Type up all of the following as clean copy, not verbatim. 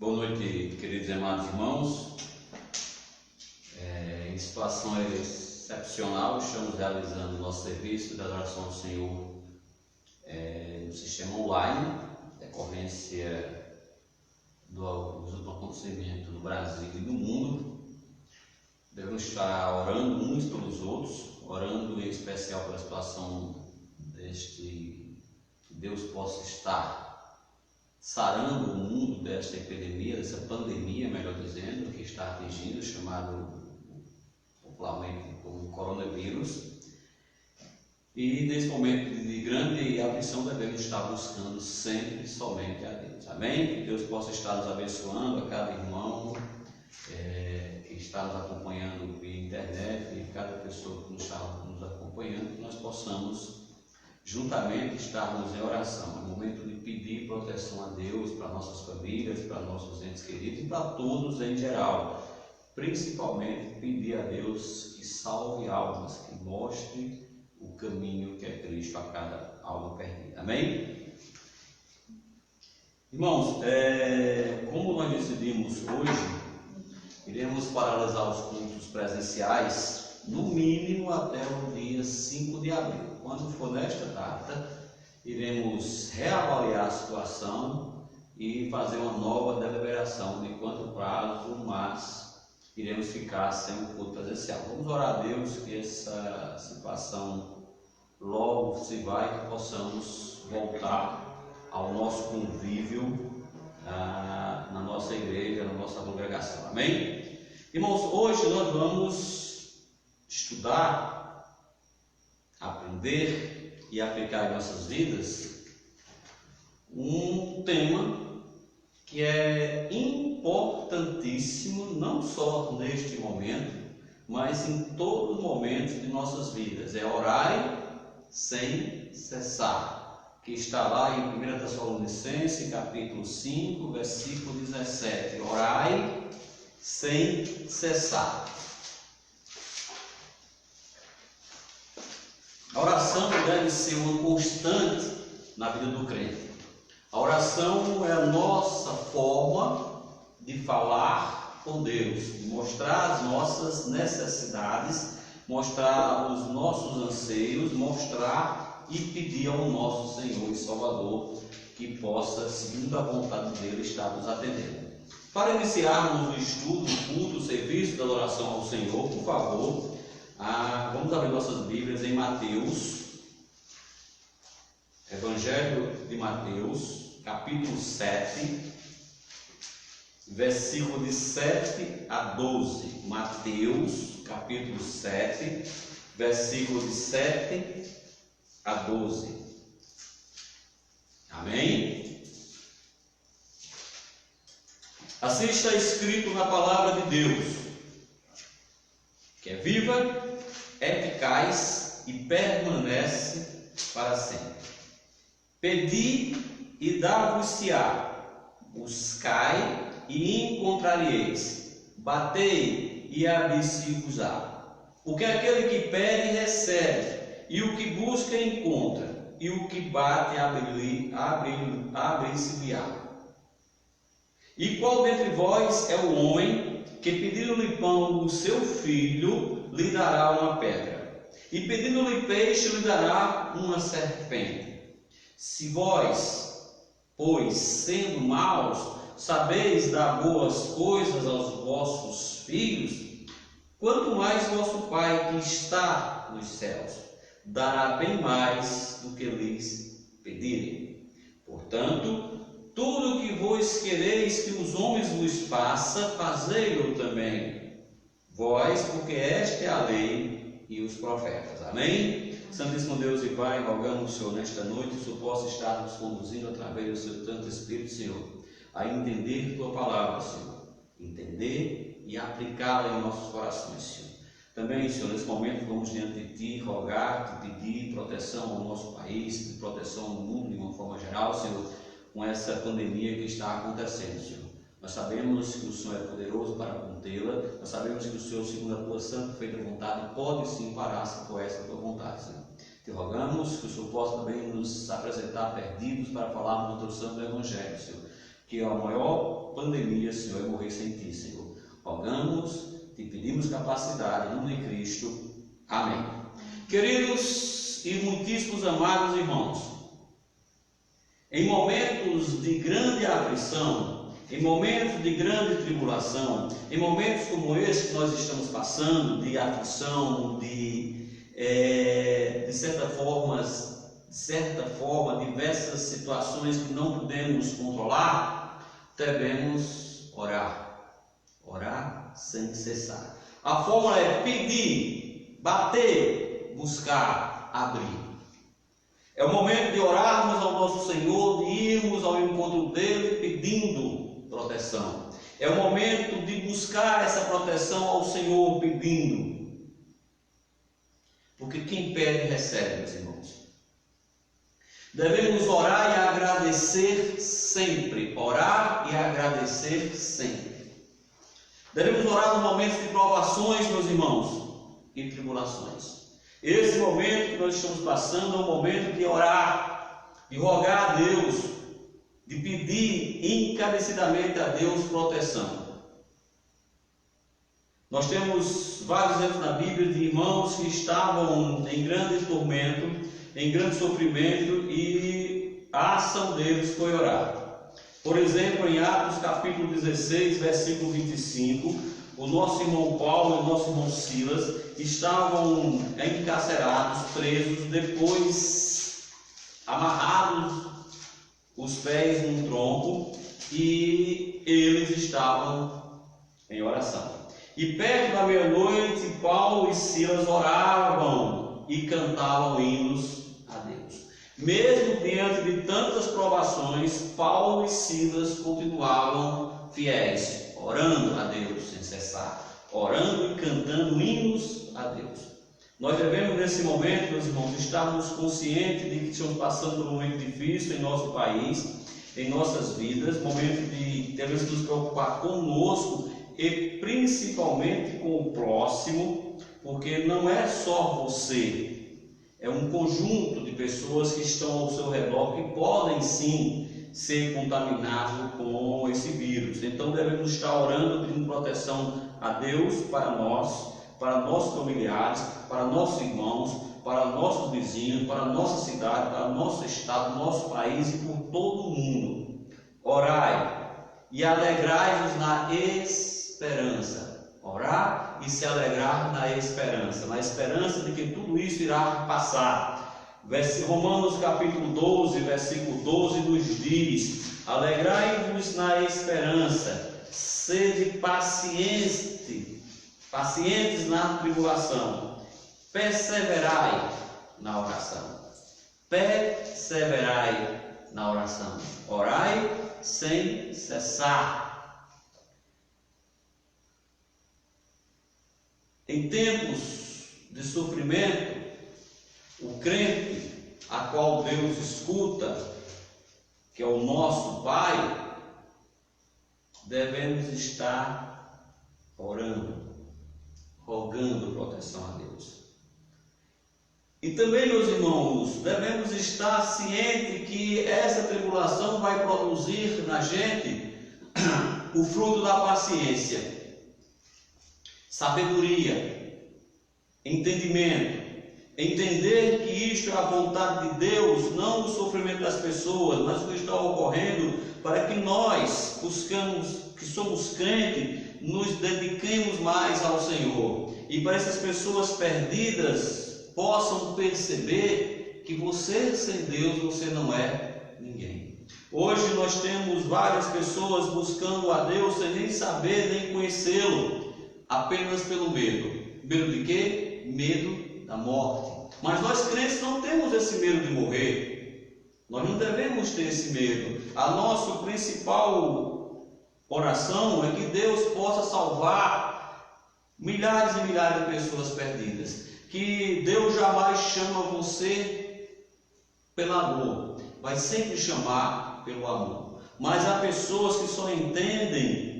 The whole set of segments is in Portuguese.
Boa noite, queridos e amados irmãos. Em situação excepcional, estamos realizando o nosso serviço de adoração ao Senhor no sistema online, decorrência dos últimos acontecimentos no Brasil e no mundo. Devemos estar orando uns pelos outros, orando em especial pela situação que Deus possa estar sarando o mundo desta epidemia, dessa pandemia, melhor dizendo, que está atingindo, chamado popularmente como coronavírus. E nesse momento de grande aflição devemos estar buscando sempre somente a Deus. Amém? Que Deus possa estar nos abençoando, a cada irmão que está nos acompanhando via internet, e cada pessoa que está nos acompanhando, que nós possamos juntamente estarmos em oração. É o momento de pedir proteção a Deus para nossas famílias, para nossos entes queridos e para todos em geral. Principalmente pedir a Deus que salve almas, que mostre o caminho que é Cristo a cada alma perdida. Amém? Irmãos, como nós decidimos hoje, iremos paralisar os cultos presenciais no mínimo até o dia 5 de abril. Quando for nesta data, iremos reavaliar a situação e fazer uma nova deliberação de quanto prazo, mas iremos ficar sem o culto presencial. Vamos orar a Deus que essa situação logo se vai, que possamos voltar ao nosso convívio na nossa igreja, na nossa congregação. Amém? Irmãos, hoje nós vamos estudar, aprender e aplicar em nossas vidas um tema que é importantíssimo, não só neste momento, mas em todos os momentos de nossas vidas. É orar sem cessar, que está lá em 1 Tessalonicenses, capítulo 5, versículo 17. Orai sem cessar. A oração deve ser uma constante na vida do crente. A oração é a nossa forma de falar com Deus, de mostrar as nossas necessidades, mostrar os nossos anseios, mostrar e pedir ao nosso Senhor e Salvador que possa, segundo a vontade dele, estar nos atendendo. Para iniciarmos o estudo, o culto, o serviço da adoração ao Senhor, por favor, vamos abrir nossas Bíblias em Mateus, Evangelho de Mateus, capítulo 7, versículo de 7 a 12. Mateus, capítulo 7, versículo de 7 a 12. Amém? Assim está escrito na palavra de Deus, que é viva, eficaz e permanece para sempre. Pedi e dar-vos-se-á, buscai e encontrareis, batei e abrir-se-vos-á. Porque aquele que pede recebe, e o que busca encontra, e o que bate abrir-se-lhe-á. E qual dentre vós é o homem que, pedindo-lhe pão o seu filho, lhe dará uma pedra? E pedindo-lhe peixe, lhe dará uma serpente? Se vós, pois, sendo maus, sabeis dar boas coisas aos vossos filhos, quanto mais vosso Pai que está nos céus dará bem mais do que lhes pedirem. Portanto, tudo o que vós quereis que os homens vos façam, fazei-o também vós, porque esta é a lei e os profetas. Amém? Santíssimo Deus e Pai, rogamos, Senhor, nesta noite, que o Senhor possa estar nos conduzindo através do seu Santo Espírito, Senhor, a entender Tua palavra, Senhor, entender e aplicá-la em nossos corações, Senhor. Também, Senhor, nesse momento vamos diante de Ti, rogar, Te pedir proteção ao nosso país, proteção ao mundo de uma forma geral, Senhor, com essa pandemia que está acontecendo, Senhor. Nós sabemos que o Senhor é poderoso para contê-la, nós sabemos que o Senhor, segundo a Tua santa e feita vontade, pode sim parar se for essa a Tua vontade, Senhor. Te rogamos que o Senhor possa também nos apresentar perdidos para falarmos do Teu santo Evangelho, Senhor. que a maior pandemia, Senhor, é morrer sem Ti, Senhor. Rogamos, Te pedimos capacidade, em nome de Cristo. Amém. Queridos e muitíssimos amados irmãos, em momentos de grande aflição, em momentos de grande tribulação, em momentos como esse que nós estamos passando, de aflição, de certa forma, diversas situações que não podemos controlar, devemos orar sem cessar. A fórmula é pedir, bater, buscar, abrir. É o momento de orarmos ao nosso Senhor, de irmos ao encontro dele pedindo proteção. É o momento de buscar essa proteção ao Senhor pedindo. Porque quem pede, recebe, meus irmãos. Devemos orar e agradecer sempre. Orar e agradecer sempre. Devemos orar nos momentos de provações, meus irmãos, e tribulações. Esse momento que nós estamos passando é um momento de orar, de rogar a Deus, de pedir encarecidamente a Deus proteção. Nós temos vários exemplos na Bíblia de irmãos que estavam em grande tormento, em grande sofrimento, e a ação deles foi orar. Por exemplo, em Atos capítulo 16, versículo 25, o nosso irmão Paulo e o nosso irmão Silas estavam encarcerados, presos, depois amarrados os pés num tronco, e eles estavam em oração. E perto da meia-noite, Paulo e Silas oravam e cantavam hinos a Deus. Mesmo diante de tantas provações, Paulo e Silas continuavam fiéis, orando a Deus sem cessar, orando e cantando hinos a Deus. Nós devemos, nesse momento, meus irmãos, estarmos conscientes de que estamos passando por um momento difícil em nosso país, em nossas vidas, momento de devemos nos preocupar conosco e principalmente com o próximo, porque não é só você. É um conjunto de pessoas que estão ao seu redor que podem sim ser contaminados com esse vírus. Então devemos estar orando, pedindo proteção a Deus para nós, para nossos familiares, para nossos irmãos, para nossos vizinhos, para nossa cidade, para nosso estado, nosso país e por todo o mundo. Orai e alegrai-vos na esperança. Orar e se alegrar na esperança de que tudo isso irá passar. Romanos capítulo 12, versículo 12 nos diz: alegrai-vos na esperança, sede pacientes na tribulação, perseverai na oração. Perseverai na oração. Orai sem cessar. Em tempos de sofrimento, o crente, a qual Deus escuta, que é o nosso Pai, devemos estar orando, rogando proteção a Deus. E também, meus irmãos, devemos estar cientes que essa tribulação vai produzir na gente o fruto da paciência. Sabedoria, entendimento, entender que isto é a vontade de Deus, não o sofrimento das pessoas, mas o que está ocorrendo para que nós que somos crentes, nos dediquemos mais ao Senhor e para essas pessoas perdidas possam perceber que você sem Deus, você não é ninguém. Hoje nós temos várias pessoas buscando a Deus sem nem saber, nem conhecê-lo, apenas pelo medo. Medo de quê? Medo da morte. Mas nós crentes não temos esse medo de morrer. Nós não devemos ter esse medo. A nossa principal oração é que Deus possa salvar milhares e milhares de pessoas perdidas. Que Deus jamais chama você pela dor, vai sempre chamar pelo amor. Mas há pessoas que só entendem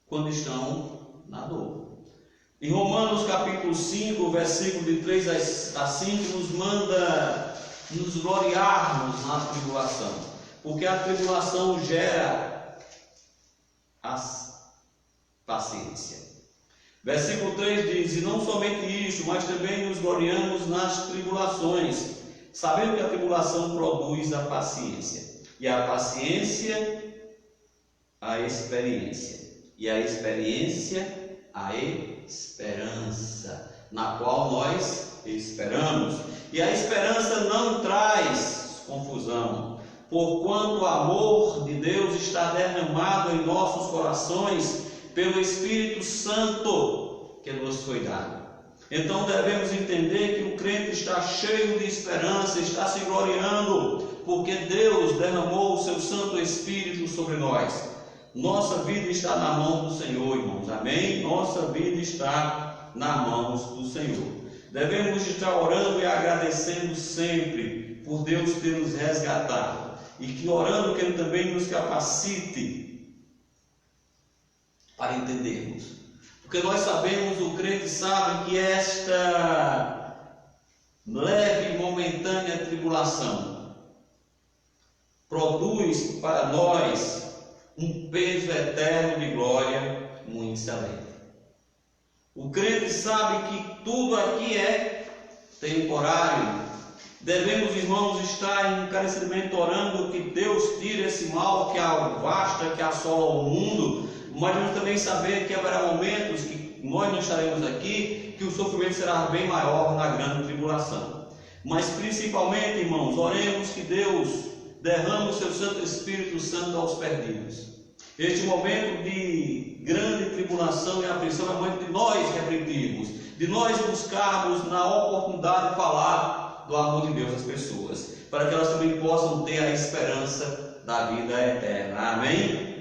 quando estão na dor. Em Romanos capítulo 5, versículo de 3 a 5, nos manda nos gloriarmos na tribulação. porque a tribulação gera a paciência. Versículo 3 diz: e não somente isso, mas também nos gloriamos nas tribulações, sabendo que a tribulação produz a paciência, e a paciência, a experiência, e a experiência, a esperança, na qual nós esperamos. E a esperança não traz confusão, porquanto o amor de Deus está derramado em nossos corações pelo Espírito Santo que nos foi dado. Então devemos entender que o crente está cheio de esperança, está se gloriando, porque Deus derramou o seu Santo Espírito sobre nós. Nossa vida está na mão do Senhor, irmãos, amém? Nossa vida está nas mãos do Senhor. Devemos estar orando e agradecendo sempre por Deus ter nos resgatado, e que orando que Ele também nos capacite para entendermos, porque nós sabemos, o crente sabe que esta leve e momentânea tribulação produz para nós um peso eterno de glória muito excelente. O crente sabe que tudo aqui é temporário. Devemos, irmãos, estar encarecidamente orando que Deus tire esse mal que avasta, que assola o mundo, mas devemos também saber que haverá momentos que nós não estaremos aqui, que o sofrimento será bem maior na grande tribulação. Mas principalmente, irmãos, oremos que Deus derrame o seu Santo Espírito Santo aos perdidos. Este momento de grande tribulação e aflição é o momento de nós refletirmos, de nós buscarmos na oportunidade de falar do amor de Deus às pessoas, para que elas também possam ter a esperança da vida eterna. Amém?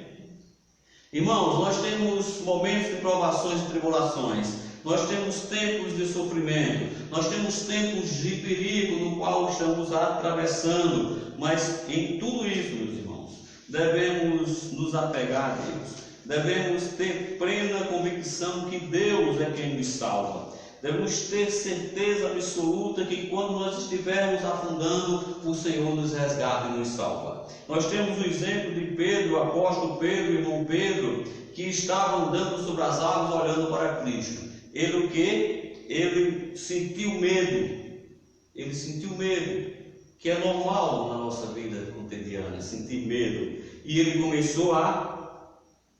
Irmãos, nós temos momentos de provações e tribulações, nós temos tempos de sofrimento, nós temos tempos de perigo no qual estamos atravessando, mas em tudo isso, meus irmãos, devemos nos apegar a Deus, devemos ter plena convicção que Deus é quem nos salva. Devemos ter certeza absoluta que quando nós estivermos afundando, o Senhor nos resgata e nos salva. Nós temos o exemplo de Pedro, o apóstolo Pedro, o irmão Pedro, que estava andando sobre as águas olhando para Cristo. Ele o quê? Ele sentiu medo. Ele sentiu medo, que é normal na nossa vida cotidiana, sentir medo. E ele começou a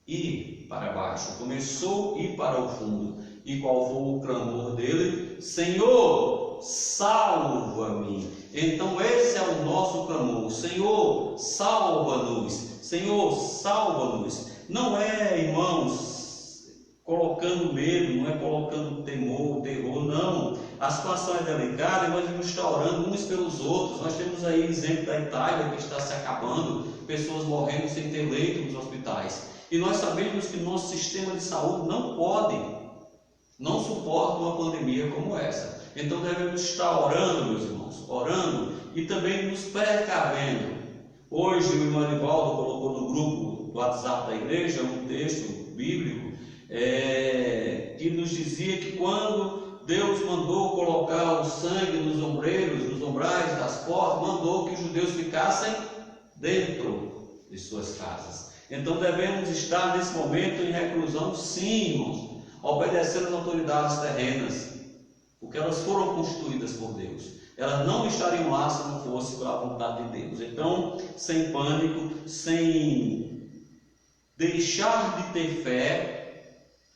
ir para baixo, começou a ir para o fundo. E qual foi o clamor dele? Senhor, salva-me. Então esse é o nosso clamor. Senhor, salva-nos. Senhor, salva-nos. Não é, irmãos, colocando medo, não é colocando temor, terror, não. A situação é delicada e nós devemos estar orando uns pelos outros. Nós temos aí exemplo da Itália que está se acabando, pessoas morrendo sem ter leito nos hospitais. E nós sabemos que nosso sistema de saúde não suporta uma pandemia como essa. Então devemos estar orando, meus irmãos, orando e também nos precavendo. Hoje o irmão Arivaldo colocou no grupo do WhatsApp da igreja um texto bíblico que nos dizia que quando Deus mandou colocar o sangue nos ombreiros, nos umbrais das portas, mandou que os judeus ficassem dentro de suas casas. Então devemos estar nesse momento em reclusão, sim, irmãos, obedecendo às autoridades terrenas, porque elas foram constituídas por Deus. Elas não estariam lá se não fosse pela vontade de Deus. Então, sem pânico, sem deixar de ter fé,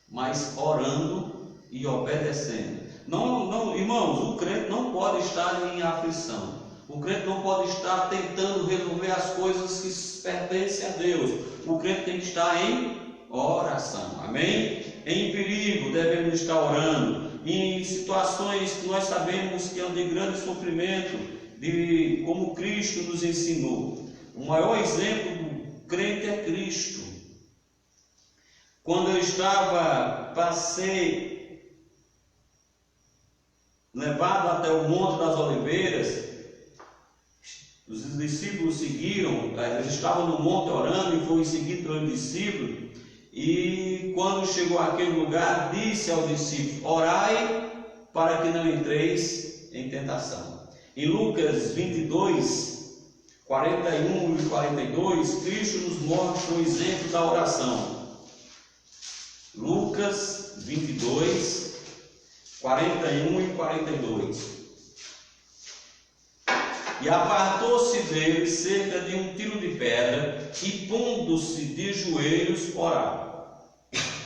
mas orando e obedecendo. Não, irmãos, o crente não pode estar em aflição. O crente não pode estar tentando resolver as coisas que pertencem a Deus. O crente tem que estar em oração. Amém? Em perigo devemos estar orando. Em situações que nós sabemos que é de grande sofrimento, como Cristo nos ensinou. O maior exemplo do crente é Cristo. Quando eu passei levado até o Monte das Oliveiras, os discípulos seguiram, eles estavam no monte orando e foram seguidos pelos discípulos. E quando chegou àquele lugar, disse aos discípulos: orai para que não entreis em tentação. Em Lucas 22, 41 e 42, Cristo nos mostra o exemplo da oração. Lucas 22, 41 e 42. E apartou-se dele cerca de um tiro de pedra, e pondo-se de joelhos, orava.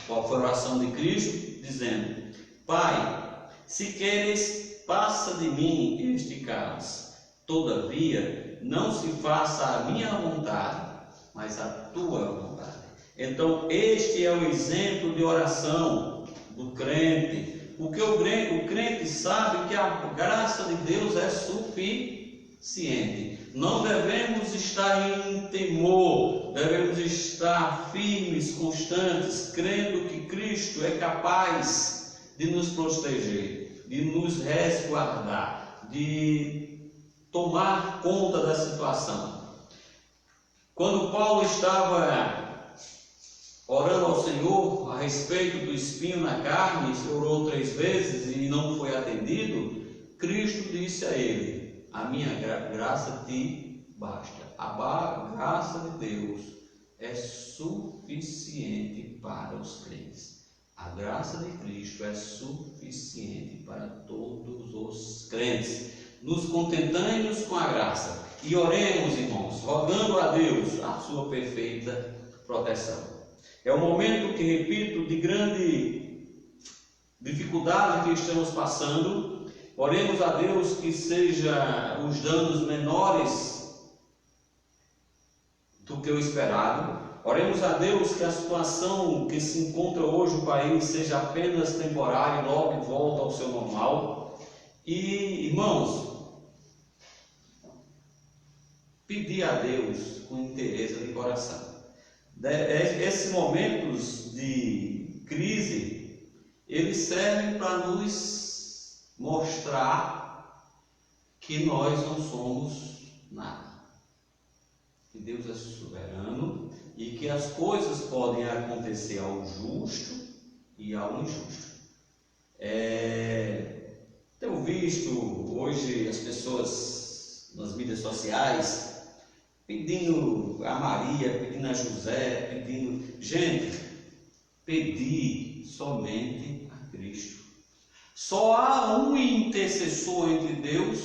Qual foi a oração de Cristo? Dizendo: Pai, se queres, passa de mim este cálice. Todavia, não se faça a minha vontade, mas a tua vontade. Então, este é o exemplo de oração do crente, porque o crente sabe que a graça de Deus é suficiente. Não devemos estar em temor, devemos estar firmes, constantes, crendo que Cristo é capaz de nos proteger, de nos resguardar, de tomar conta da situação. Quando Paulo estava orando ao Senhor a respeito do espinho na carne, orou 3 vezes e não foi atendido, Cristo disse a ele: a minha graça te basta. A graça de Deus é suficiente para os crentes. A graça de Cristo é suficiente para todos os crentes. Nos contentemos com a graça e oremos, irmãos, rogando a Deus a sua perfeita proteção. É um momento que, repito, de grande dificuldade que estamos passando. Oremos a Deus que seja os danos menores do que o esperado. Oremos a Deus que a situação que se encontra hoje o país seja apenas temporária e logo volta ao seu normal. E, irmãos, pedir a Deus com interesse de coração. Esses momentos de crise, eles servem para nos mostrar que nós não somos nada, que Deus é soberano e que as coisas podem acontecer ao justo e ao injusto. Tenho visto hoje as pessoas nas mídias sociais pedindo a Maria, pedindo a José, pedindo. Gente, pedir somente a Cristo. Só há um intercessor entre Deus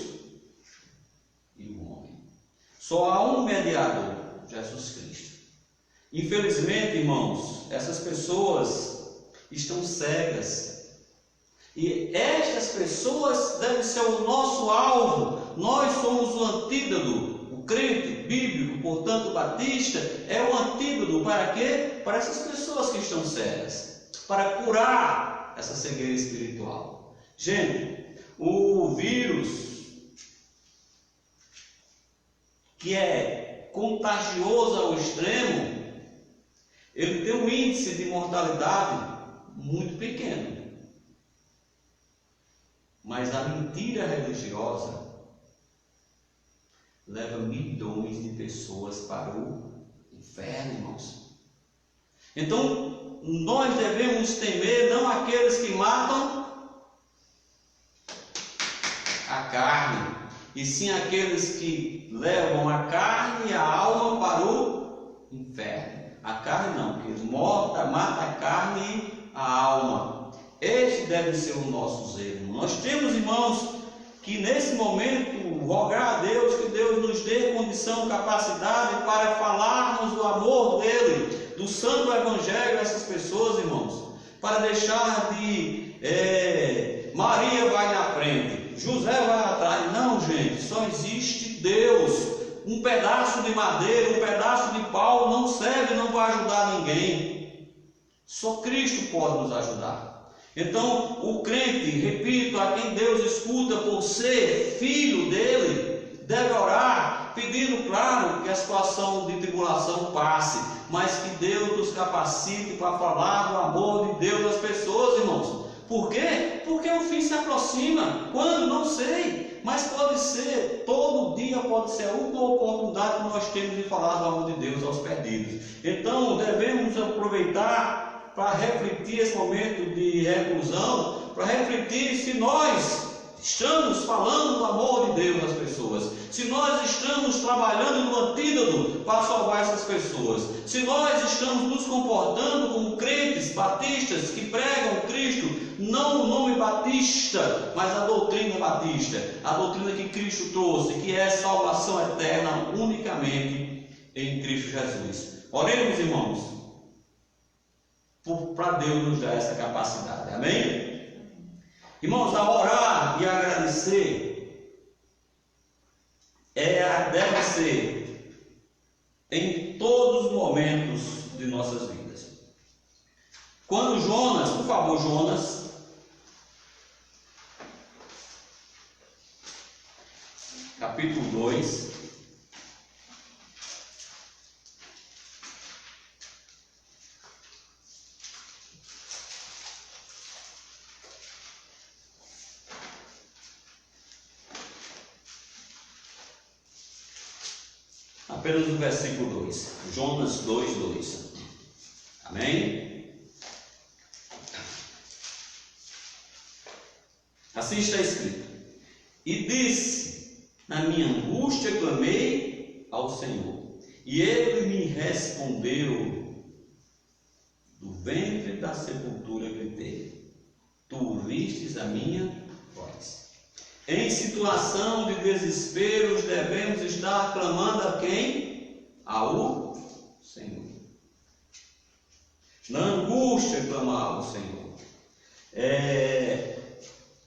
e o homem. Só há um mediador, Jesus Cristo. Infelizmente, irmãos, essas pessoas estão cegas. E estas pessoas devem ser o nosso alvo. Nós somos o antídoto. O crente bíblico, portanto, batista, é o antídoto para quê? Para essas pessoas que estão cegas. Para curar essa cegueira espiritual. Gente, o vírus que é contagioso ao extremo, ele tem um índice de mortalidade muito pequeno. Mas a mentira religiosa leva milhões de pessoas para o inferno, irmãos. Então, nós devemos temer não aqueles que matam a carne, e sim aqueles que levam a carne e a alma para o inferno. A carne não, que mata a carne e a alma. Este deve ser o nosso zelo. Nós temos, irmãos, que nesse momento rogar a Deus que Deus nos dê condição, capacidade para falarmos do amor dele, do santo evangelho a essas pessoas, irmãos, para deixar de Maria vai na frente, José vai atrás. Não, gente, só existe Deus. Um pedaço de madeira, um pedaço de pau não serve, não vai ajudar ninguém. Só Cristo pode nos ajudar. Então, o crente, repito, a quem Deus escuta por ser filho dele, deve orar, pedindo, claro, que a situação de tribulação passe, mas que Deus nos capacite para falar do amor de Deus às pessoas, irmãos. Por quê? Porque o fim se aproxima. Quando? Não sei. Mas pode ser, todo dia pode ser a última oportunidade que nós temos de falar do amor de Deus aos perdidos. Então, devemos aproveitar para refletir esse momento de reclusão, para refletir se nós estamos falando do amor de Deus às pessoas, se nós estamos trabalhando no antídoto para salvar essas pessoas, se nós estamos nos comportando como crentes batistas que pregam Cristo, não o nome batista, mas a doutrina batista, a doutrina que Cristo trouxe, que é salvação eterna unicamente em Cristo Jesus. Oremos, irmãos, para Deus nos dar essa capacidade. Amém? Irmãos, a orar e agradecer deve ser em todos os momentos de nossas vidas. Quando Jonas, por favor, Jonas, capítulo 2, apenas no versículo 2, Jonas 2, 2. Amém? Assim está escrito: e disse, na minha angústia clamei ao Senhor, e Ele me respondeu, do ventre da sepultura gritei, tu ouvistes a minha voz. Em situação de desespero, devemos estar clamando a quem? Ao Senhor. Na angústia, clamar ao Senhor.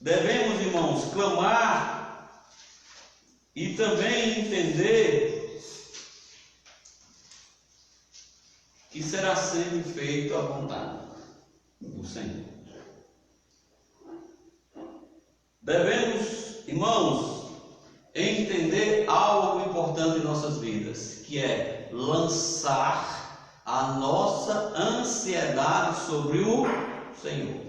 Devemos, irmãos, clamar e também entender que será sendo feito a vontade do Senhor. Devemos, irmãos, entender algo importante em nossas vidas, que é lançar a nossa ansiedade sobre o Senhor.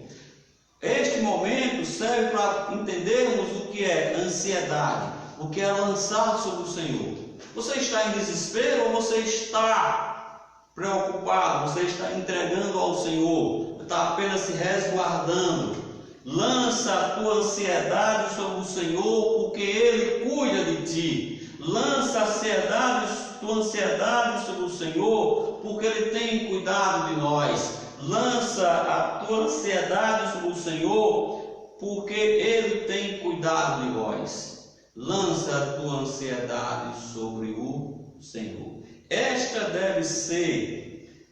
Este momento serve para entendermos o que é ansiedade, o que é lançar sobre o Senhor. Você está em desespero ou você está preocupado? Você está entregando ao Senhor? Está apenas se resguardando? Lança a tua ansiedade sobre o Senhor, porque Ele cuida de ti. Lança a tua ansiedade sobre o Senhor, porque Ele tem cuidado de nós. Lança a tua ansiedade sobre o Senhor, porque Ele tem cuidado de nós. Lança a tua ansiedade sobre o Senhor. Esta deve ser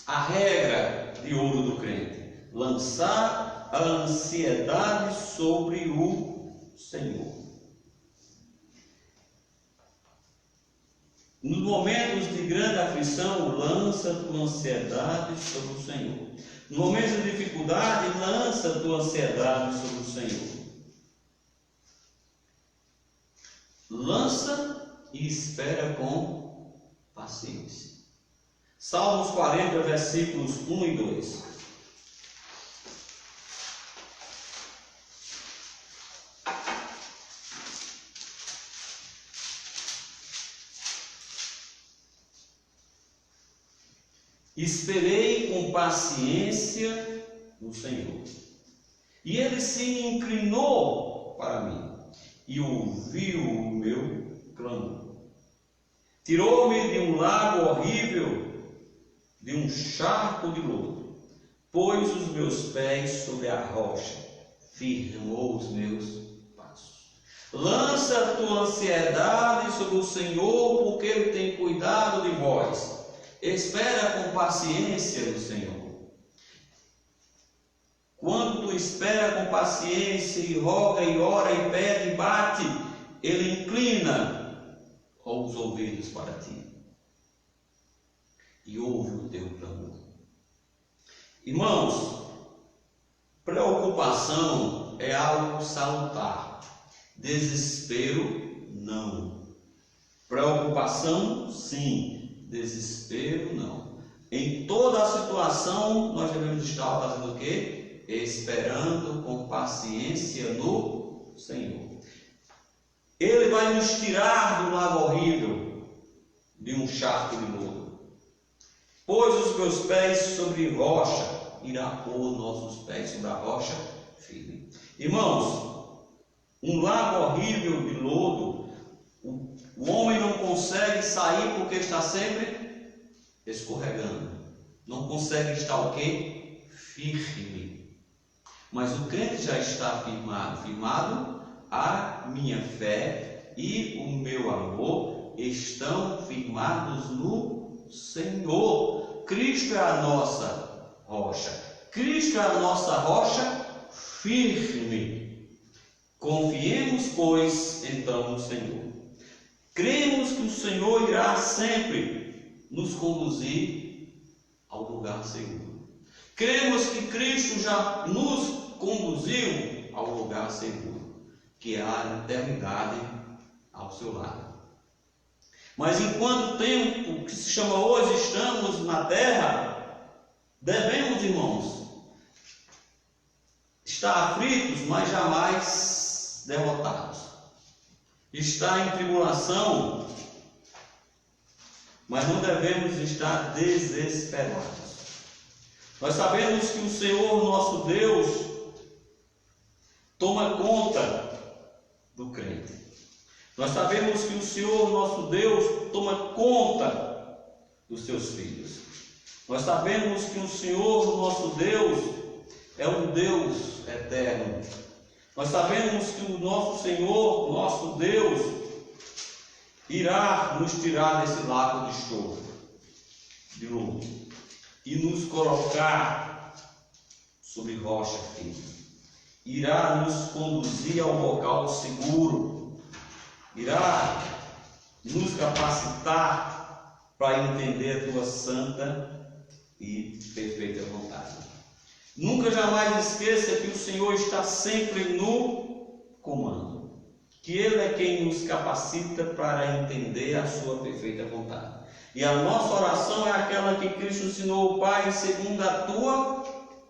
a regra de ouro do crente. Lançar a ansiedade sobre o Senhor. Nos momentos de grande aflição, lança a tua ansiedade sobre o Senhor. Nos momentos de dificuldade, lança a tua ansiedade sobre o Senhor. Lança e espera com paciência. Salmos 40, versículos 1 e 2. Esperei com paciência no Senhor, e Ele se inclinou para mim, e ouviu o meu clamor. Tirou-me de um lago horrível, de um charco de lodo, pôs os meus pés sobre a rocha, firmou os meus passos. Lança a tua ansiedade sobre o Senhor, porque Ele tem cuidado de vós. Espera com paciência no Senhor. Quando tu espera com paciência e roga e ora e pede e bate, Ele inclina os ouvidos para ti e ouve o teu clamor. Irmãos, preocupação é algo salutar, desespero não. Preocupação sim, desespero não. Em toda a situação nós devemos estar fazendo o quê? Esperando com paciência no Senhor. Ele vai nos tirar do lago horrível, de um charco de lodo. Pôs os meus pés sobre rocha, irá pôr nossos pés sobre a rocha firme. Irmãos, um lago horrível de lodo. O homem não consegue sair porque está sempre escorregando. Não consegue estar o quê? Firme. Mas o crente já está firmado, a minha fé e o meu amor estão firmados no Senhor. Cristo é a nossa rocha. Cristo é a nossa rocha firme. Confiemos, pois, então no Senhor. Cremos que o Senhor irá sempre nos conduzir ao lugar seguro. Cremos que Cristo já nos conduziu ao lugar seguro, que é a eternidade ao seu lado. Mas enquanto tempo que se chama hoje estamos na terra, devemos, irmãos, estar aflitos, mas jamais derrotados. Estar em tribulação, mas não devemos estar desesperados. Nós sabemos que o Senhor nosso Deus toma conta do crente. Nós sabemos que o Senhor nosso Deus toma conta dos seus filhos. Nós sabemos que o Senhor nosso Deus é um Deus eterno. Nós sabemos que o nosso Senhor, nosso Deus, irá nos tirar desse lago de choro, de lodo, e nos colocar sobre rocha firme. Irá nos conduzir ao local seguro, irá nos capacitar para entender a tua santa e perfeita vontade. Nunca jamais esqueça que o Senhor está sempre no comando, que Ele é quem nos capacita para entender a sua perfeita vontade. E a nossa oração é aquela que Cristo ensinou ao Pai, segundo a tua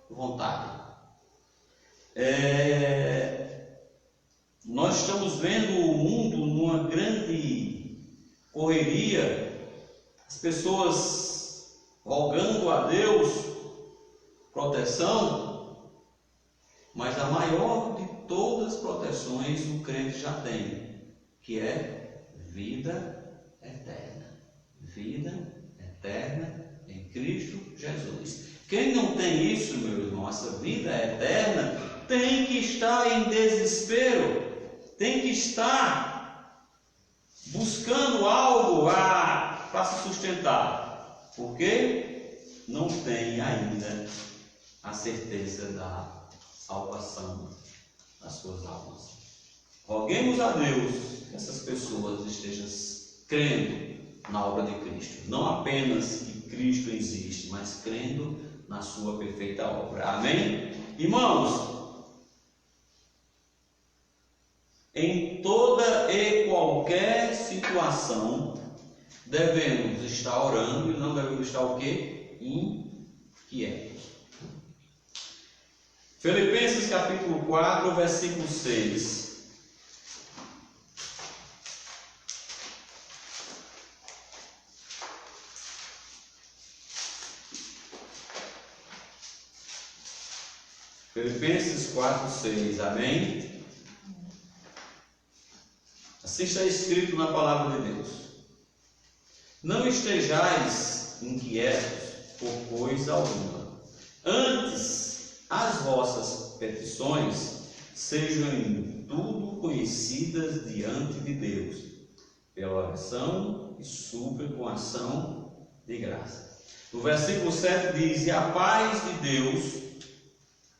vontade. Nós estamos vendo o mundo numa grande correria, as pessoas rogando a Deus proteção, mas a maior de todas as proteções o crente já tem, que é vida eterna. Vida eterna em Cristo Jesus. Quem não tem isso, meu irmão, essa vida eterna, tem que estar em desespero, tem que estar buscando algo para se sustentar, porque não tem ainda a certeza da salvação das suas almas. Roguemos a Deus que essas pessoas estejam crendo na obra de Cristo, não apenas que Cristo existe, mas crendo na sua perfeita obra. Amém? Irmãos, em toda e qualquer situação, devemos estar orando e não devemos estar o quê? Inquietos. Filipenses capítulo 4, versículo 6. Filipenses 4, 6. Amém? Assim está escrito na palavra de Deus. Não estejais inquietos por coisa alguma. Antes, as vossas petições sejam em tudo conhecidas diante de Deus, pela oração e súplica com ação de graça. No versículo 7 diz: e a paz de Deus,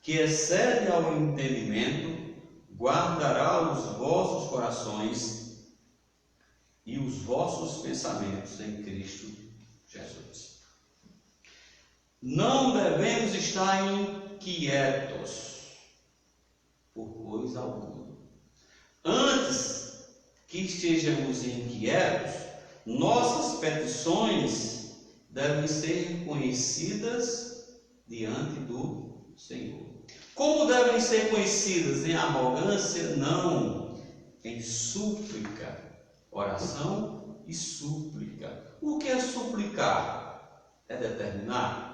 que excede ao entendimento, guardará os vossos corações e os vossos pensamentos em Cristo Jesus. Não devemos estar inquietos por coisa alguma. Antes que estejamos inquietos, nossas petições devem ser conhecidas diante do Senhor. Como devem ser conhecidas? Em arrogância? Não. Em súplica. Oração e súplica. O que é suplicar? É determinar.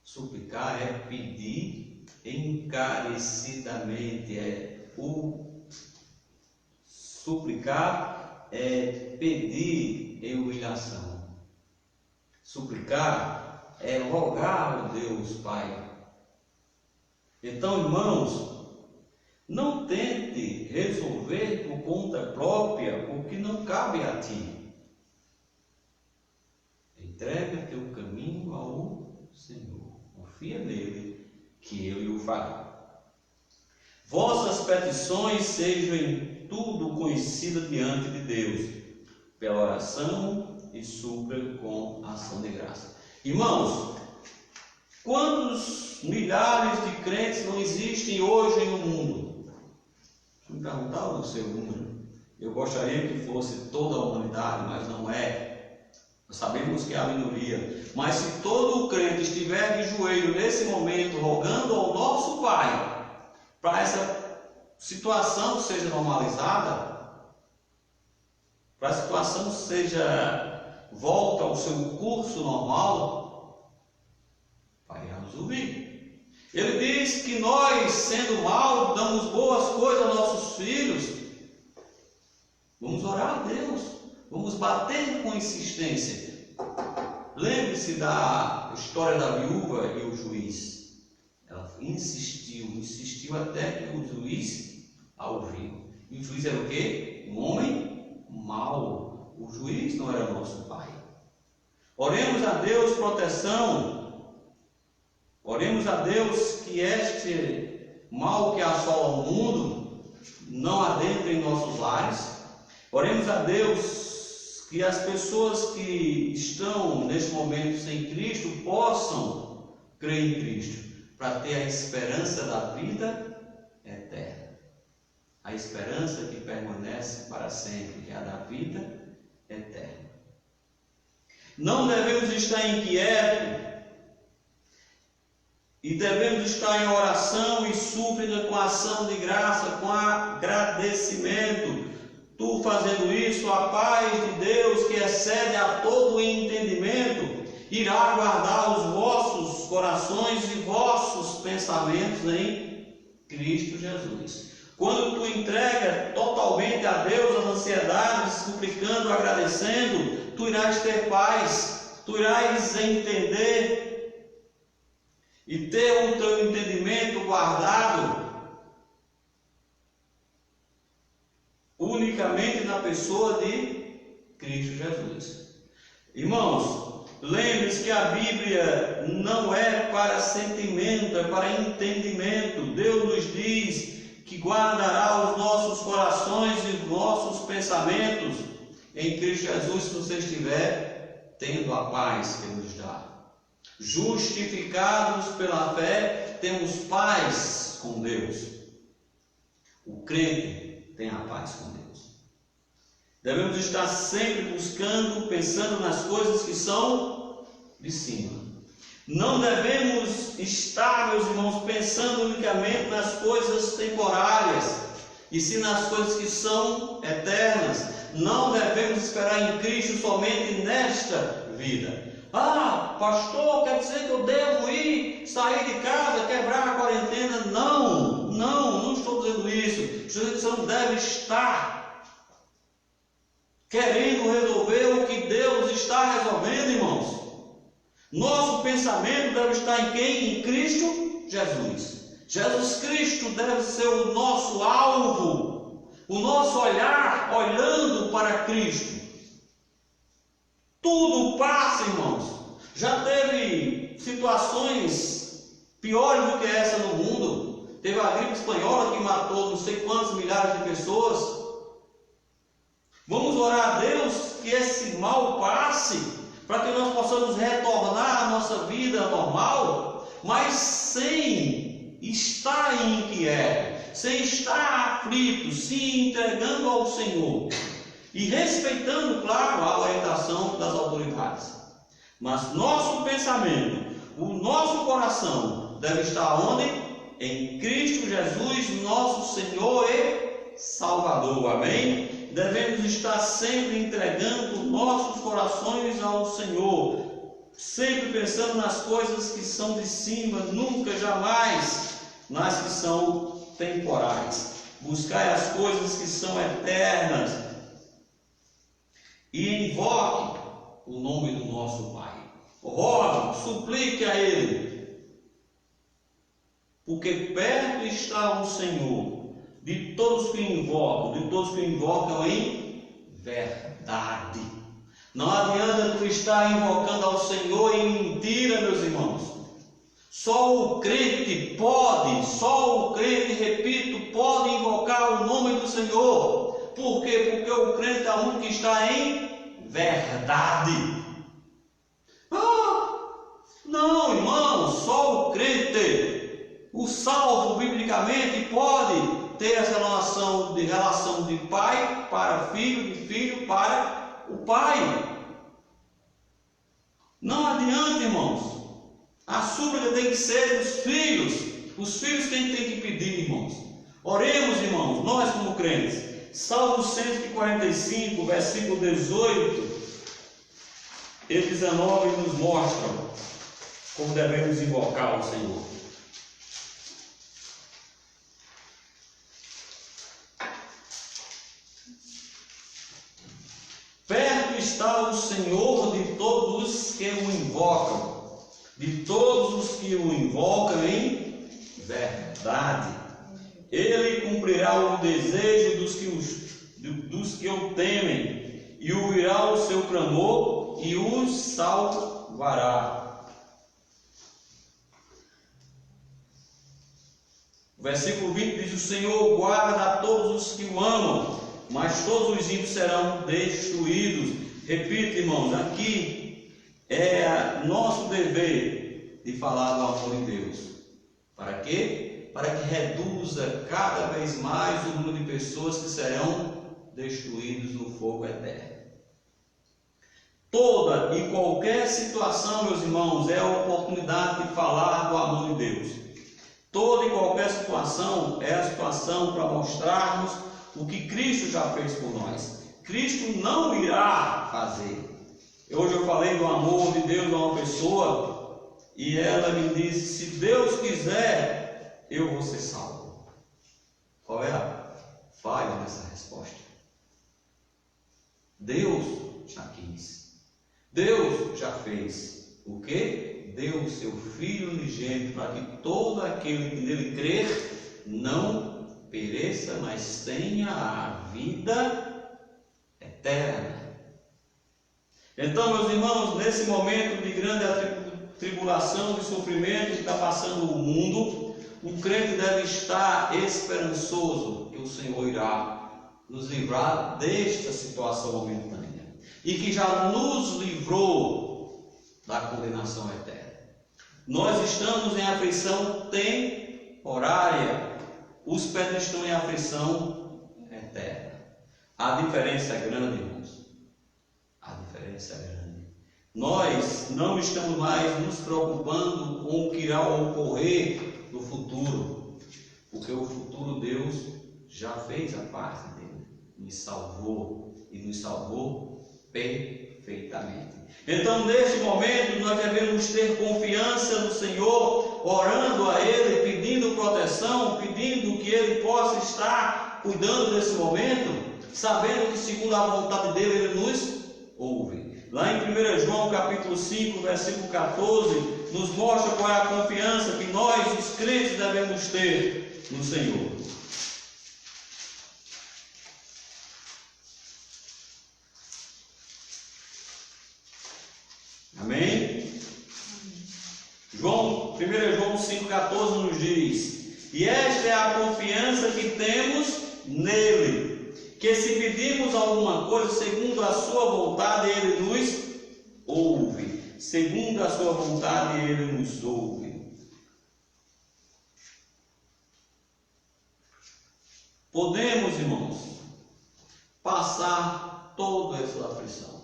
Suplicar é pedir encarecidamente. É o Suplicar é pedir em humilhação. Suplicar é rogar ao Deus Pai. Então, irmãos, não tente resolver por conta própria o que não cabe a ti. Entrega teu caminho ao Senhor. Confia nele, que Ele o fará. Vossas petições sejam em tudo conhecidas diante de Deus, pela oração e súplica com ação de graça. Irmãos, quantos milhares de crentes não existem hoje no mundo? Se me perguntar o seu número, eu gostaria que fosse toda a humanidade, mas não é. Nós sabemos que é a minoria. Mas se todo crente estiver de joelho nesse momento, rogando ao nosso Pai, para essa situação seja normalizada, para a situação volta ao seu curso normal, Pai irá nos ouvir. Ele diz que nós, sendo mal, damos boas coisas aos nossos filhos. Vamos orar a Deus, vamos bater com insistência. Lembre-se da história da viúva e o juiz. Ela insistiu até que o juiz a ouviu. E o juiz era o quê? Um homem mau. O juiz não era nosso Pai. Oremos a Deus proteção. Oremos a Deus que este mal que assola o mundo não adentre em nossos lares. Oremos a Deus que as pessoas que estão neste momento sem Cristo possam crer em Cristo, para ter a esperança da vida eterna. A esperança que permanece para sempre, que é a da vida eterna. Não devemos estar inquietos e devemos estar em oração e súplica com ação de graça, com agradecimento. Tu fazendo isso, a paz de Deus, que excede a todo entendimento, irá guardar os vossos corações e vossos pensamentos em Cristo Jesus. Quando tu entrega totalmente a Deus as ansiedades, suplicando, agradecendo, tu irás ter paz, tu irás entender e ter o teu entendimento guardado unicamente na pessoa de Cristo Jesus. Irmãos, lembre-se que a Bíblia não é para sentimento, é para entendimento. Deus nos diz que guardará os nossos corações e os nossos pensamentos em Cristo Jesus, se você estiver tendo a paz que nos dá. Justificados pela fé, temos paz com Deus. O crente tem a paz com Deus. Devemos estar sempre buscando, pensando nas coisas que são de cima. Não devemos estar, meus irmãos, pensando unicamente nas coisas temporárias, e sim nas coisas que são eternas. Não devemos esperar em Cristo somente nesta vida. Ah, pastor, quer dizer que eu devo sair de casa, quebrar a quarentena? Não estou dizendo isso. Estou dizendo que você não deve estar querendo resolver o que Deus está resolvendo, irmãos. Nosso pensamento deve estar em quem? Em Cristo Jesus. Jesus Cristo deve ser o nosso alvo, o nosso olhar olhando para Cristo. Tudo passa, irmãos. Já teve situações piores do que essa no mundo. Teve a gripe espanhola que matou não sei quantos milhares de pessoas. Vamos orar a Deus que esse mal passe, para que nós possamos retornar à nossa vida normal, mas sem estar inquieto, sem estar aflito, se entregando ao Senhor e respeitando, claro, a orientação das autoridades. Mas nosso pensamento, o nosso coração deve estar onde? Em Cristo Jesus, nosso Senhor e Salvador. Amém? Devemos estar sempre entregando nossos corações ao Senhor, sempre pensando nas coisas que são de cima, nunca, jamais nas que são temporais. buscai as coisas que são eternas e invoque o nome do nosso Pai. Rogue, suplique a Ele, porque perto está o Senhor de todos que invocam em verdade. Não adianta tu estar invocando ao Senhor em mentira, meus irmãos. Só o crente repito, pode invocar o nome do Senhor. Por quê? Porque o crente é o único que está em verdade. Não, irmão, só o crente, o salvo biblicamente, pode ter essa relação de pai para filho, de filho para o pai. Não adianta, irmãos. A súplica tem que ser dos filhos. Os filhos quem tem que pedir, irmãos. Oremos, irmãos, nós como crentes. Salmo 145, versículo 18 e 19 nos mostram como devemos invocar o Senhor. Perto está o Senhor de todos os que o invocam. De todos os que o invocam em verdade. Ele cumprirá o desejo dos que o temem, e ouvirá o seu clamor e os salvará. O versículo 20 diz: o Senhor guarda a todos os que o amam, mas todos os ímpios serão destruídos. Repito, irmãos, aqui é nosso dever de falar do amor de Deus. Para quê? Para que reduza cada vez mais o número de pessoas que serão destruídos no fogo eterno. Toda e qualquer situação, meus irmãos, é a oportunidade de falar do amor de Deus. Toda e qualquer situação é a situação para mostrarmos o que Cristo já fez por nós. Cristo não irá fazer. Hoje eu falei do amor de Deus a uma pessoa e ela me disse: se Deus quiser, eu vou ser salvo. Qual é a falha dessa resposta? Deus já quis. Deus já fez. O quê? Deu o seu Filho unigênito para que todo aquele que nele crer não pereça, mas tenha a vida eterna. Então, meus irmãos, nesse momento de grande tribulação, de sofrimento que está passando o mundo, o crente deve estar esperançoso que o Senhor irá nos livrar desta situação momentânea e que já nos livrou da condenação eterna. Nós estamos em aflição temporária, os pés estão em aflição eterna. A diferença é grande, irmãos. A diferença é grande. Nós não estamos mais nos preocupando com o que irá ocorrer no futuro, porque o futuro Deus já fez a parte dele, nos salvou e nos salvou perfeitamente. Então, neste momento, nós devemos ter confiança no Senhor, orando a Ele, pedindo proteção, pedindo que Ele possa estar cuidando desse momento, sabendo que segundo a vontade dele, Ele nos ouve. Lá em 1 João capítulo 5, versículo 14, nos mostra qual é a confiança que nós, os crentes, devemos ter no Senhor. Amém? 1 João 5,14 nos diz: e esta é a confiança que temos nele, que se pedimos alguma coisa segundo a sua vontade, ele nos ouve. Segundo a sua vontade, ele nos ouve. Podemos, irmãos, passar toda essa aflição.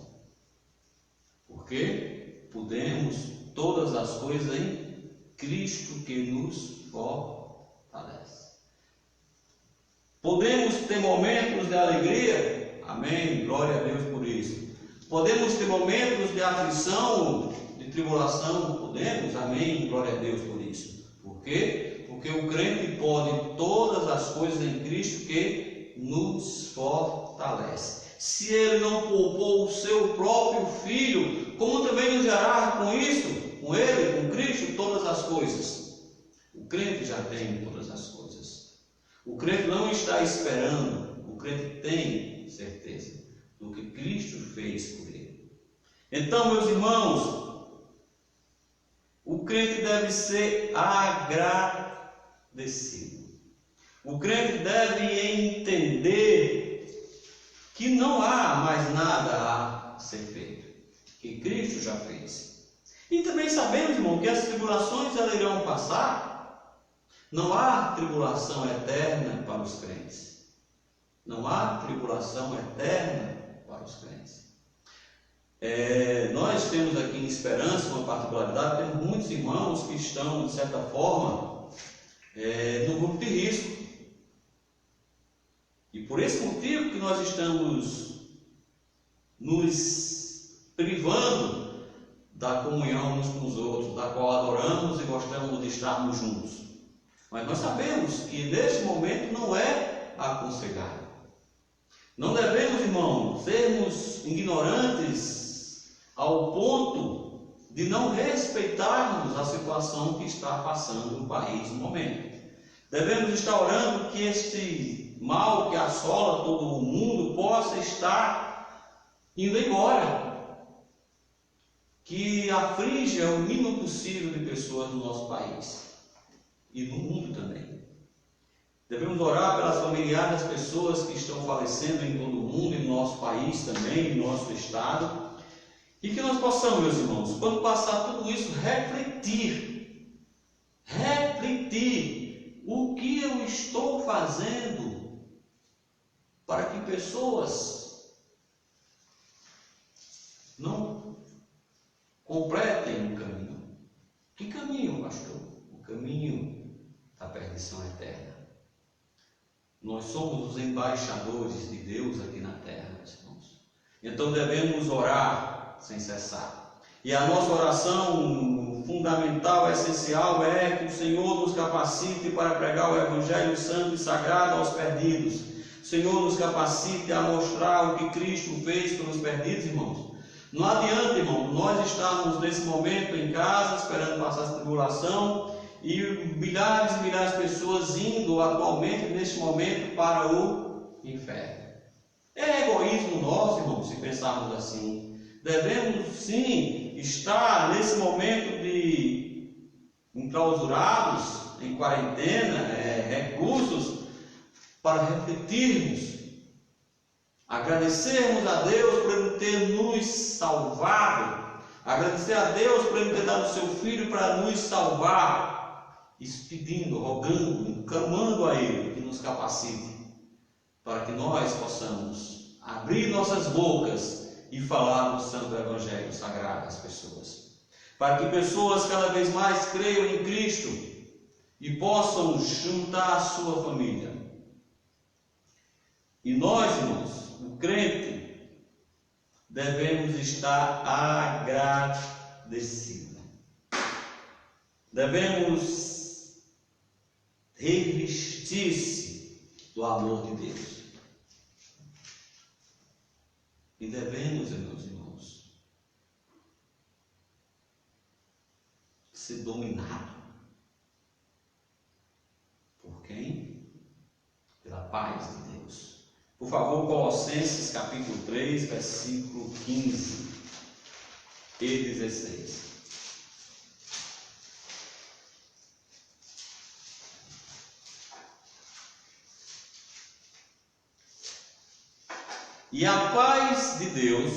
Por quê? Podemos todas as coisas em Cristo que nos fortalece. Podemos ter momentos de alegria, amém, glória a Deus por isso. Podemos ter momentos de aflição, de tribulação, podemos, amém, glória a Deus por isso. Por quê? Porque Porque o crente pode todas as coisas em Cristo que nos fortalece. Se ele não poupou o seu próprio filho, como também nos dará com isso, com ele, com Cristo, todas as coisas? O crente já tem todas as coisas. O crente não está esperando, o crente tem certeza do que Cristo fez por ele. Então, meus irmãos, o crente deve ser agradecido. O crente deve entender que não há mais nada a ser feito, que Cristo já fez. E também sabemos, irmão, que as tribulações elas irão passar. Não há tribulação eterna para os crentes. Não há tribulação eterna para os crentes. Nós temos aqui em Esperança uma particularidade, temos muitos irmãos que estão, de certa forma, no grupo de risco. E por esse motivo que nós estamos nos privando da comunhão uns com os outros, da qual adoramos e gostamos de estarmos juntos. Mas nós sabemos que neste momento não é aconselhável. Não devemos, irmão, sermos ignorantes ao ponto de não respeitarmos a situação que está passando no país no momento. Devemos estar orando que este mal que assola todo o mundo possa estar indo embora, que aflige o mínimo possível de pessoas no nosso país e no mundo também. Devemos orar pelas familiares das pessoas que estão falecendo em todo o mundo, em nosso país também, em nosso estado, e que nós possamos, meus irmãos, quando passar tudo isso, refletir o que eu estou fazendo para que pessoas não completem o caminho. Que caminho, pastor? O caminho da perdição eterna. Nós somos os embaixadores de Deus aqui na terra, meus irmãos. Então devemos orar sem cessar. E a nossa oração fundamental, essencial, é que o Senhor nos capacite para pregar o Evangelho Santo e Sagrado aos perdidos. O Senhor nos capacite a mostrar o que Cristo fez pelos perdidos, irmãos. Não adianta, irmão, nós estarmos nesse momento em casa, esperando passar essa tribulação, e milhares e milhares de pessoas indo atualmente, neste momento, para o inferno. É egoísmo nosso, irmão, se pensarmos assim. Devemos, sim, estar nesse momento de enclausurados, em quarentena, reclusos, para refletirmos, agradecermos a Deus por Ele ter nos salvado, agradecer a Deus por Ele ter dado o seu Filho para nos salvar, pedindo, rogando, clamando a Ele que nos capacite, para que nós possamos abrir nossas bocas e falar do Santo Evangelho Sagrado às pessoas, para que pessoas cada vez mais creiam em Cristo e possam juntar a sua família. E nós, irmãos, o crente, devemos estar agradecidos. Devemos revestir-se do amor de Deus. E devemos, meus irmãos, ser dominados. Por quem? Pela paz de Deus. Por favor, Colossenses capítulo 3, versículo 15 e 16. E a paz de Deus,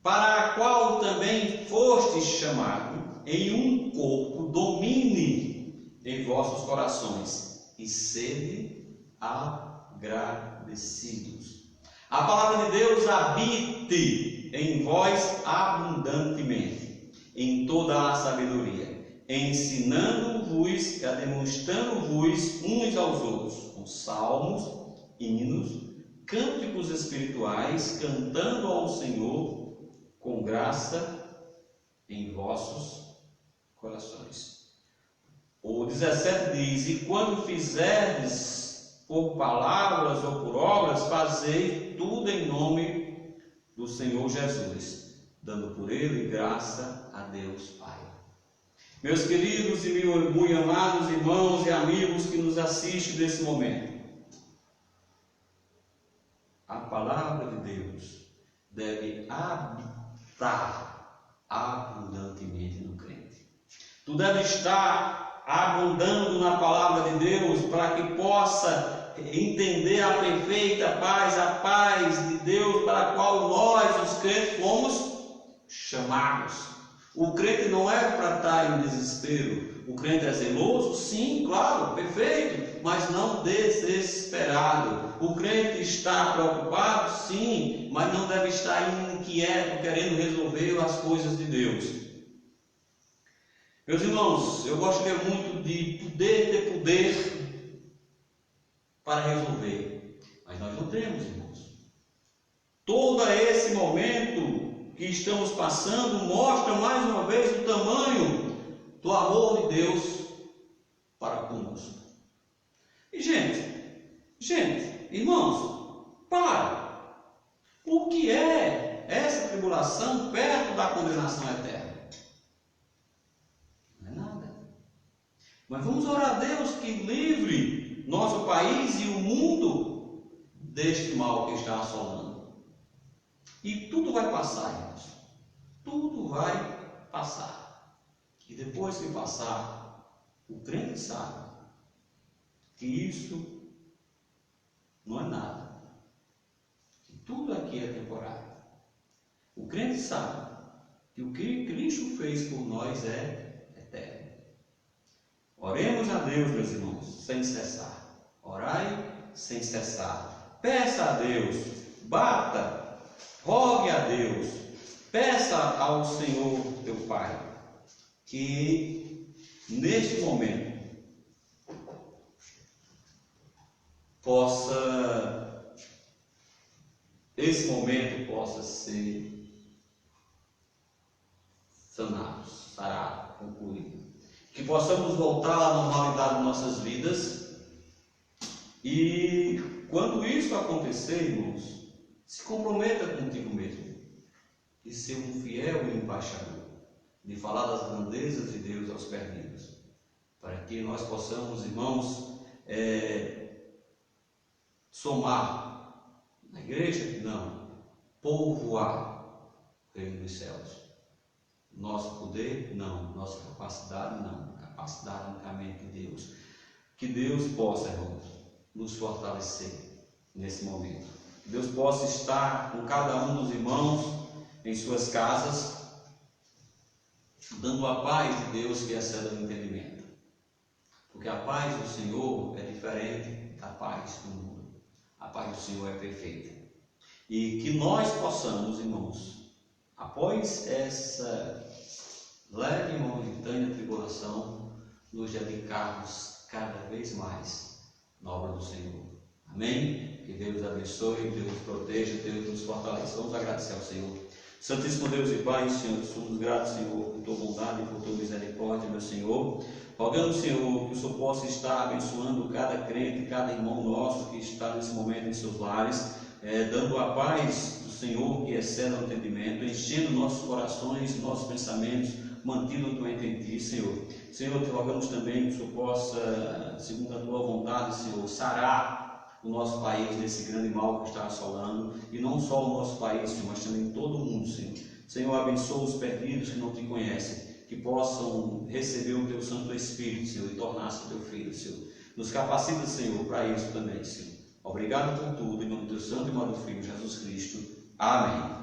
para a qual também fostes chamado, em um corpo, domine em vossos corações, e sede agradecidos. A palavra de Deus habite em vós abundantemente, em toda a sabedoria, ensinando-vos e demonstrando-vos uns aos outros, com salmos, hinos, cânticos espirituais, cantando ao Senhor com graça em vossos corações. O 17 diz: e quando fizerdes por palavras ou por obras, fazei tudo em nome do Senhor Jesus, dando por ele graça a Deus Pai. Meus queridos e muito amados irmãos e amigos que nos assistem nesse momento, a palavra de Deus deve habitar abundantemente no crente. Tu deve estar abundando na palavra de Deus para que possa entender a perfeita paz, a paz de Deus para a qual nós, os crentes, fomos chamados. O crente não é para estar em desespero. O crente é zeloso? Sim, claro, perfeito, mas não desesperado. O crente está preocupado? Sim, mas não deve estar inquieto, querendo resolver as coisas de Deus. Meus irmãos, eu gostaria muito de ter poder para resolver, mas nós não temos, irmãos. Todo esse momento que estamos passando mostra mais uma vez o tamanho do amor de Deus para conosco. E irmãos, para. O que é essa tribulação perto da condenação eterna? Não é nada. Mas vamos orar a Deus que livre nosso país e o mundo deste mal que está assolando. E tudo vai passar, irmãos. Tudo vai passar. E depois que passar, o crente sabe que isso não é nada. Que tudo aqui é temporário. O crente sabe que o que Cristo fez por nós é eterno. Oremos a Deus, meus irmãos, sem cessar. Orai sem cessar. Peça a Deus, bata, rogue a Deus, peça ao Senhor teu Pai que neste momento esse momento possa ser sanado, sarado, concluído. Que possamos voltar à normalidade de nossas vidas. E quando isso acontecer, irmãos, se comprometa contigo mesmo de ser um fiel embaixador, de falar das grandezas de Deus aos perdidos, para que nós possamos, irmãos, somar na igreja? Não. Povoar o reino dos céus. Nosso poder? Não. Nossa capacidade? Não. Capacidade unicamente de Deus. Que Deus possa, irmãos, nos fortalecer nesse momento. Que Deus possa estar com cada um dos irmãos em suas casas, dando a paz de Deus que excede o entendimento. Porque a paz do Senhor é diferente da paz do mundo. A paz do Senhor é perfeita. E que nós possamos, irmãos, após essa leve e momentânea tribulação, nos dedicarmos cada vez mais na obra do Senhor. Amém? Que Deus abençoe, Deus proteja, Deus nos fortaleça. Vamos agradecer ao Senhor. Santíssimo Deus e Pai, Senhor, somos gratos, Senhor, por tua bondade e por tua misericórdia, meu Senhor. Rogando, Senhor, que o Senhor possa estar abençoando cada crente, cada irmão nosso que está nesse momento em seus lares, dando a paz do Senhor que excede o entendimento, enchendo nossos corações, nossos pensamentos, mantendo tua em ti, Senhor. Senhor, te rogamos também que o Senhor possa, segundo a tua vontade, Senhor, sarar o nosso país desse grande mal que está assolando, e não só o nosso país, Senhor, mas também todo o mundo, Senhor. Senhor, abençoa os perdidos que não te conhecem, que possam receber o teu Santo Espírito, Senhor, e tornar-se teu filho, Senhor. Nos capacita, Senhor, para isso também, Senhor. Obrigado por tudo, em nome do teu Santo e amado Filho, Jesus Cristo. Amém.